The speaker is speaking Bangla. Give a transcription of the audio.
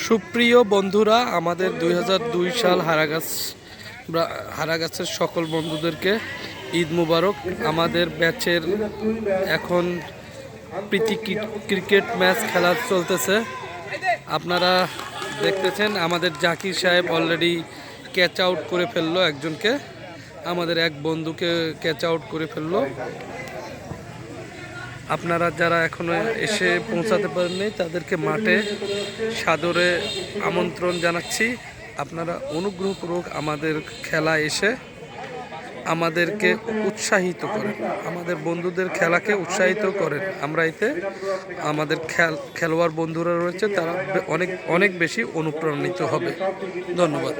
সুপ্রিয় বন্ধুরা, আমাদের 2002 সাল হারাগাছের সকল বন্ধুদেরকে ঈদ মুবারক। আমাদের ব্যাচের এখন প্রীতি ক্রিকেট ম্যাচ খেলা চলতেছে। আপনারা দেখতেছেন আমাদের জাকির সাহেব অলরেডি ক্যাচ আউট করে ফেললো একজনকে, আমাদের এক বন্ধুকে ক্যাচ আউট করে ফেললো। আপনারা যারা এখনো এসে পৌঁছাতে পারেননি তাদেরকে মাঠে সাদরে আমন্ত্রণ জানাচ্ছি। আপনারা অনুগ্রহপূর্বক আমাদের খেলায় এসে আমাদেরকে উৎসাহিত করেন, আমাদের বন্ধুদের খেলাকে উৎসাহিত করেন। আমরা এতে আমাদের খেলোয়াড় বন্ধুরা রয়েছে, তারা অনেক বেশি অনুপ্রাণিত হবে। ধন্যবাদ।